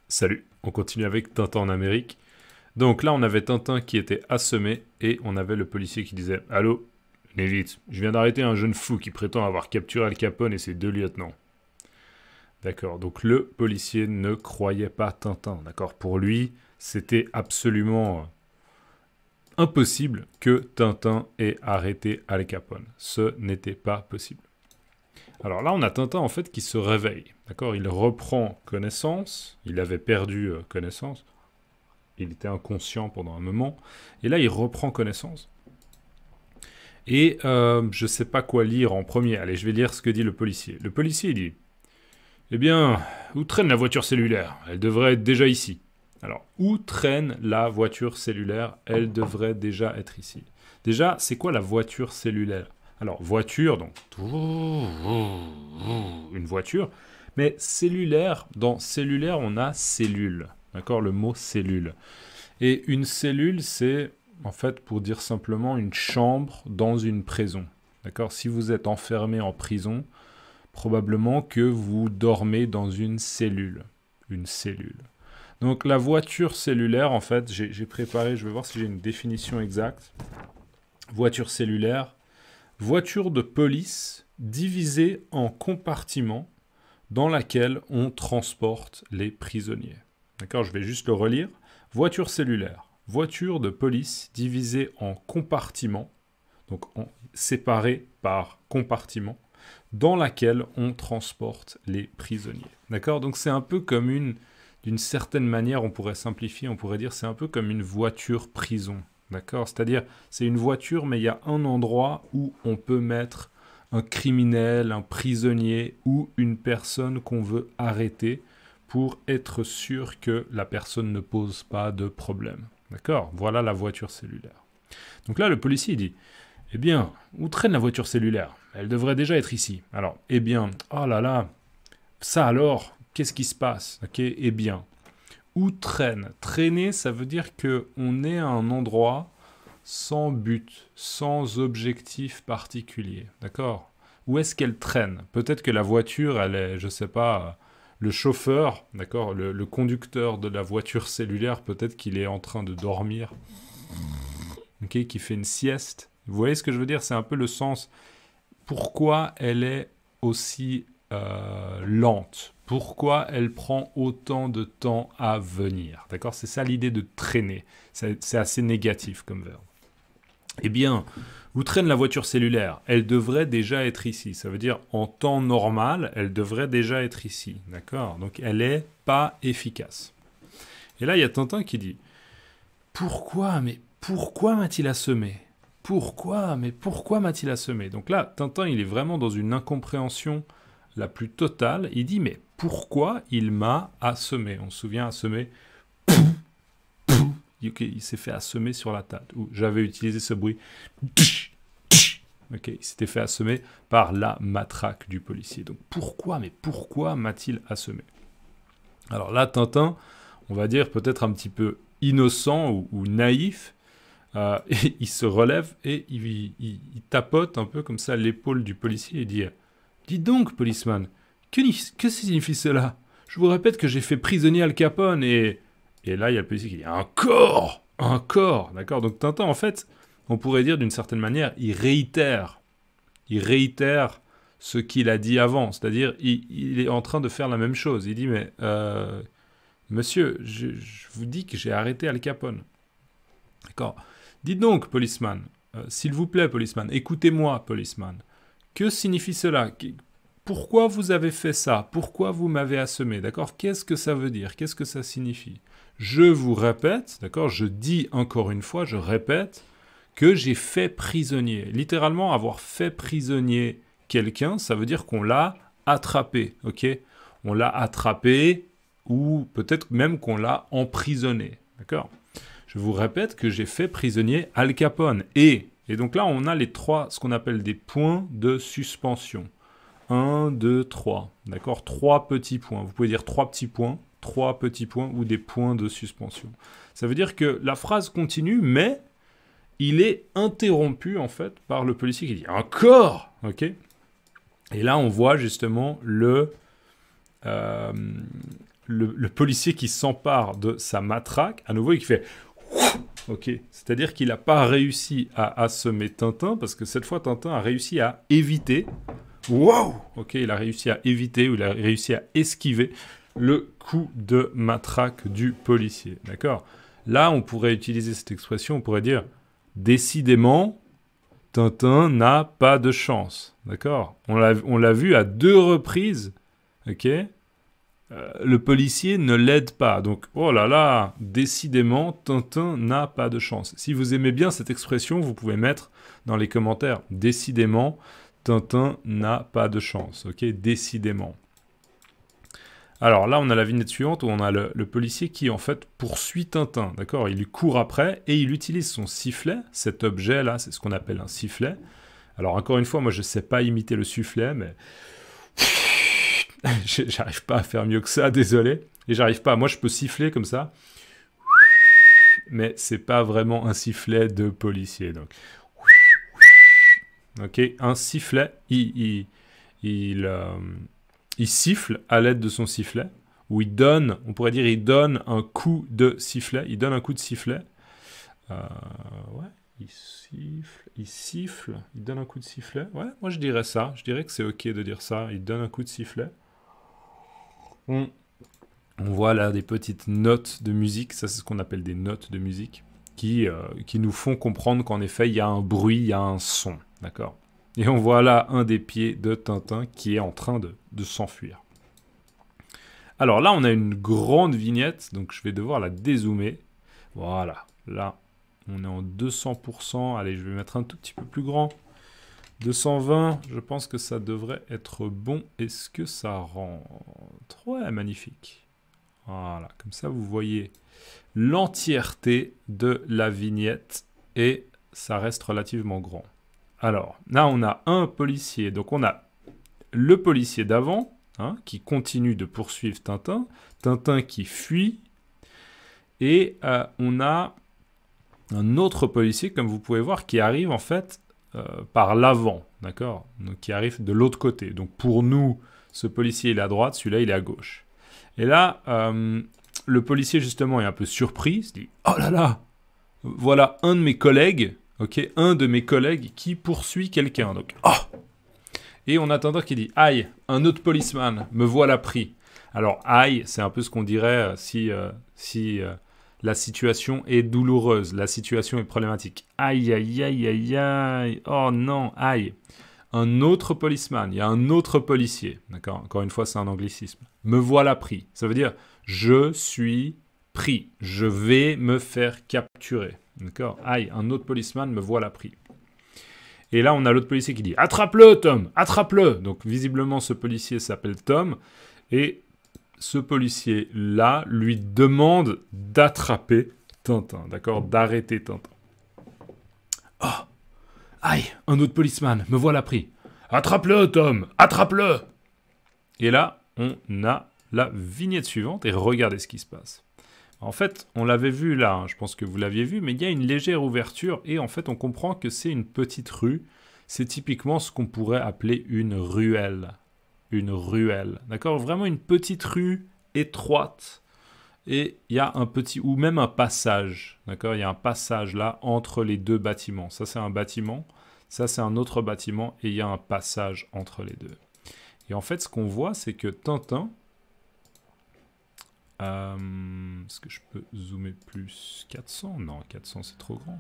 Salut, on continue avec Tintin en Amérique. Donc là, on avait Tintin qui était assommé et on avait le policier qui disait « Allô, venez vite, je viens d'arrêter un jeune fou qui prétend avoir capturé Al Capone et ses deux lieutenants. » D'accord, donc le policier ne croyait pas Tintin, d'accord. Pour lui, c'était absolument impossible que Tintin ait arrêté Al Capone. Ce n'était pas possible. Alors là, on a Tintin en fait qui se réveille, d'accord. Il reprend connaissance, il avait perdu connaissance, il était inconscient pendant un moment, et là il reprend connaissance. Et je ne sais pas quoi lire en premier. Allez, je vais lire ce que dit le policier. Le policier dit « Eh bien, où traîne la voiture cellulaire? Elle devrait être déjà ici. » Alors, où traîne la voiture cellulaire? Elle devrait déjà être ici. Déjà, c'est quoi la voiture cellulaire? Alors, voiture, donc une voiture, mais cellulaire, dans cellulaire, on a cellule, d'accord, le mot cellule. Et une cellule, c'est, en fait, pour dire simplement, une chambre dans une prison, d'accord. Si vous êtes enfermé en prison, probablement que vous dormez dans une cellule. Donc la voiture cellulaire, en fait, j'ai préparé, je vais voir si j'ai une définition exacte. Voiture cellulaire, voiture de police divisée en compartiments dans laquelle on transporte les prisonniers. D'accord, je vais juste le relire. Voiture cellulaire, voiture de police divisée en compartiments, donc séparée par compartiments, dans laquelle on transporte les prisonniers. D'accord, donc c'est un peu comme d'une certaine manière, on pourrait simplifier, on pourrait dire c'est un peu comme une voiture prison. D'accord, c'est-à-dire c'est une voiture, mais il y a un endroit où on peut mettre un criminel, un prisonnier ou une personne qu'on veut arrêter pour être sûr que la personne ne pose pas de problème. D'accord, voilà la voiture cellulaire. Donc là, le policier dit « Eh bien, où traîne la voiture cellulaire? Elle devrait déjà être ici. » Alors, eh bien, oh là là, ça alors, qu'est-ce qui se passe? Ok, eh bien, où traîne? Traîner, ça veut dire qu'on est à un endroit sans but, sans objectif particulier. D'accord? Où est-ce qu'elle traîne? Peut-être que la voiture, elle est, je sais pas, le chauffeur, d'accord, le conducteur de la voiture cellulaire, peut-être qu'il est en train de dormir, ok, qui fait une sieste. Vous voyez ce que je veux dire? C'est un peu le sens. Pourquoi elle est aussi lente? Pourquoi elle prend autant de temps à venir? D'accord? C'est ça l'idée de traîner. C'est assez négatif comme verbe. Eh bien, où traîne la voiture cellulaire? Elle devrait déjà être ici. Ça veut dire, en temps normal, elle devrait déjà être ici. D'accord? Donc, elle n'est pas efficace. Et là, il y a Tintin qui dit « Pourquoi? Mais pourquoi m'a-t-il assommé? Pourquoi? Mais pourquoi m'a-t-il assommé ?» Donc là, Tintin, il est vraiment dans une incompréhension la plus totale. Il dit « Mais pourquoi il m'a assommé ?» On se souvient, assommé. Il s'est fait assommer sur la table. J'avais utilisé ce bruit. Ok, il s'était fait assommer par la matraque du policier. Donc mais pourquoi m'a-t-il assommé? Alors là, Tintin, on va dire peut-être un petit peu innocent ou naïf, et il se relève et il tapote un peu comme ça l'épaule du policier et dit « Dis donc, policeman, que signifie cela? Je vous répète que j'ai fait prisonnier Al Capone et... » Et là, il y a le policier qui dit « Un corps! Un corps !» D'accord? Donc Tintin, en fait, on pourrait dire d'une certaine manière, il réitère ce qu'il a dit avant. C'est-à-dire, il est en train de faire la même chose. Il dit « Mais, monsieur, je vous dis que j'ai arrêté Al Capone. » D'accord? Dites donc, policeman, s'il vous plaît, policeman, écoutez-moi, policeman. Que signifie cela? Pourquoi vous avez fait ça? Pourquoi vous m'avez assommé? D'accord? Qu'est-ce que ça veut dire? Qu'est-ce que ça signifie? Je vous répète, d'accord? Je dis encore une fois, je répète, que j'ai fait prisonnier. Littéralement, avoir fait prisonnier quelqu'un, ça veut dire qu'on l'a attrapé, ok? On l'a attrapé, ou peut-être même qu'on l'a emprisonné, d'accord? Je vous répète que j'ai fait prisonnier Al Capone. Et donc là, on a les trois, ce qu'on appelle des points de suspension. 1, 2, 3. D'accord? 3 petits points. Vous pouvez dire 3 petits points, 3 petits points ou des points de suspension. Ça veut dire que la phrase continue, mais il est interrompu, en fait, par le policier qui dit « Encore !» Ok? Et là, on voit justement euh, le policier qui s'empare de sa matraque, à nouveau, et qui fait... Ok, c'est-à-dire qu'il n'a pas réussi à assommer Tintin, parce que cette fois, Tintin a réussi à éviter... Wow! Ok, il a réussi à éviter, ou il a réussi à esquiver le coup de matraque du policier. D'accord? Là, on pourrait utiliser cette expression, on pourrait dire « Décidément, Tintin n'a pas de chance. » D'accord? On l'a vu à 2 reprises, ok? Le policier ne l'aide pas. Donc, oh là là, décidément, Tintin n'a pas de chance. Si vous aimez bien cette expression, vous pouvez mettre dans les commentaires « Décidément, Tintin n'a pas de chance. » Ok, décidément. Alors là, on a la vignette suivante où on a le policier qui, en fait, poursuit Tintin. D'accord? Il lui court après et il utilise son sifflet. Cet objet-là, c'est ce qu'on appelle un sifflet. Alors, encore une fois, moi, je ne sais pas imiter le sifflet, mais... j'arrive pas à faire mieux que ça, désolé. Et j'arrive pas. Moi, je peux siffler comme ça. Mais c'est pas vraiment un sifflet de policier. Donc... Ok, un sifflet, il siffle à l'aide de son sifflet, ou il donne, on pourrait dire, il donne un coup de sifflet. Il donne un coup de sifflet. Ouais, il siffle, il donne un coup de sifflet. Ouais, moi je dirais ça. Je dirais que c'est ok de dire ça. Il donne un coup de sifflet. On voit là des petites notes de musique. Ça, c'est ce qu'on appelle des notes de musique qui nous font comprendre qu'en effet, il y a un bruit, il y a un son. D'accord? Et on voit là un des pieds de Tintin qui est en train de s'enfuir. Alors là, on a une grande vignette, donc je vais devoir la dézoomer. Voilà, là, on est en 200%. Allez, je vais mettre un tout petit peu plus grand. 220, je pense que ça devrait être bon. Est-ce que ça rentre? Ouais, magnifique. Voilà, comme ça, vous voyez l'entièreté de la vignette et ça reste relativement grand. Alors, là, on a un policier. Donc, on a le policier d'avant, hein, qui continue de poursuivre Tintin. Tintin qui fuit. Et on a un autre policier, comme vous pouvez voir, qui arrive en fait par l'avant. D'accord? Donc, qui arrive de l'autre côté. Donc, pour nous, ce policier, il est à droite. Celui-là, il est à gauche. Et là, le policier, justement, est un peu surpris. Il se dit, oh là là, voilà un de mes collègues. Ok, un de mes collègues qui poursuit quelqu'un. Donc, oh! Et on a Tintin qui dit, aïe, un autre policeman, me voilà pris. Alors, aïe, c'est un peu ce qu'on dirait si la situation est douloureuse, la situation est problématique. Aïe, aïe, aïe, aïe, aïe, oh non, aïe. Un autre policeman, il y a un autre policier. D'accord? Encore une fois, c'est un anglicisme. Me voilà pris. Ça veut dire, je suis pris. Je vais me faire capturer. D'accord? Aïe, un autre policeman, me voilà pris. Et là, on a l'autre policier qui dit « Attrape-le, Tom! Attrape-le » Donc, visiblement, ce policier s'appelle Tom. Et ce policier-là lui demande d'attraper Tintin. D'accord? D'arrêter Tintin. « Oh! Aïe, un autre policeman, me voilà pris. Attrape-le, Tom! Attrape-le » Et là, on a la vignette suivante. Et regardez ce qui se passe. En fait, on l'avait vu là, hein, je pense que vous l'aviez vu, mais il y a une légère ouverture et en fait, on comprend que c'est une petite rue. C'est typiquement ce qu'on pourrait appeler une ruelle. Une ruelle, d'accord? Vraiment une petite rue étroite et il y a un petit, ou même un passage, d'accord? Il y a un passage là entre les deux bâtiments. Ça, c'est un bâtiment, ça, c'est un autre bâtiment et il y a un passage entre les deux. Et en fait, ce qu'on voit, c'est que Tintin... Est-ce que je peux zoomer plus? 400? Non, 400 c'est trop grand.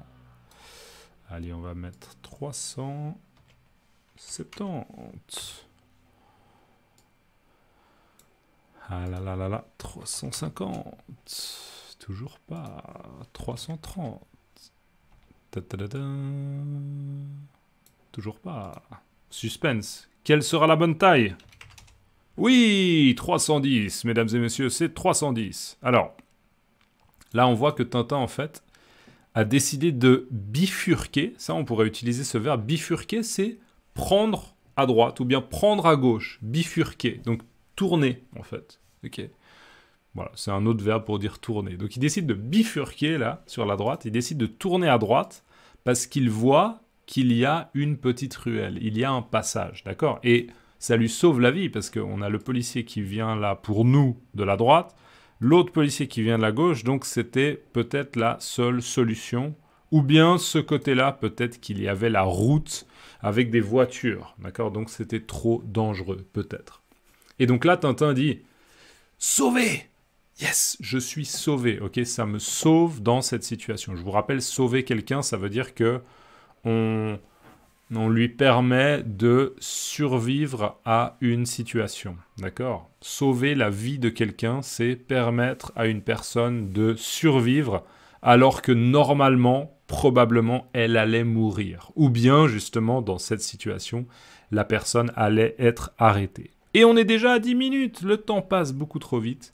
Allez, on va mettre 370. Ah là là là là, 350. Toujours pas. 330. Ta-ta-da-da. Toujours pas. Suspense. Quelle sera la bonne taille? Oui, 310, mesdames et messieurs, c'est 310. Alors, là, on voit que Tintin, en fait, a décidé de bifurquer. Ça, on pourrait utiliser ce verbe. Bifurquer, c'est prendre à droite ou bien prendre à gauche. Bifurquer, donc tourner, en fait. Ok. Voilà, c'est un autre verbe pour dire tourner. Donc, il décide de bifurquer, là, sur la droite. Il décide de tourner à droite parce qu'il voit qu'il y a une petite ruelle. Il y a un passage, d'accord? Et ça lui sauve la vie parce qu'on a le policier qui vient là pour nous de la droite, l'autre policier qui vient de la gauche, donc c'était peut-être la seule solution. Ou bien ce côté-là, peut-être qu'il y avait la route avec des voitures, d'accord? Donc c'était trop dangereux, peut-être. Et donc là, Tintin dit « Sauvé !» Yes, je suis sauvé, ok? Ça me sauve dans cette situation. Je vous rappelle, sauver quelqu'un, ça veut dire que on lui permet de survivre à une situation, d'accord? Sauver la vie de quelqu'un, c'est permettre à une personne de survivre alors que normalement, probablement, elle allait mourir. Ou bien, justement, dans cette situation, la personne allait être arrêtée. Et on est déjà à 10 minutes, le temps passe beaucoup trop vite.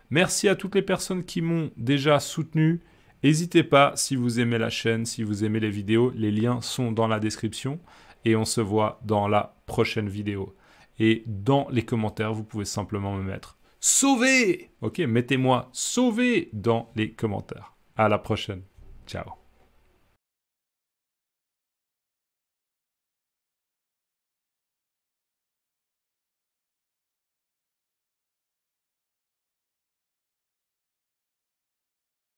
Merci à toutes les personnes qui m'ont déjà soutenu. N'hésitez pas, si vous aimez la chaîne, si vous aimez les vidéos, les liens sont dans la description. Et on se voit dans la prochaine vidéo. Et dans les commentaires, vous pouvez simplement me mettre « Sauvé !» Ok, mettez-moi « Sauvé !» dans les commentaires. À la prochaine. Ciao.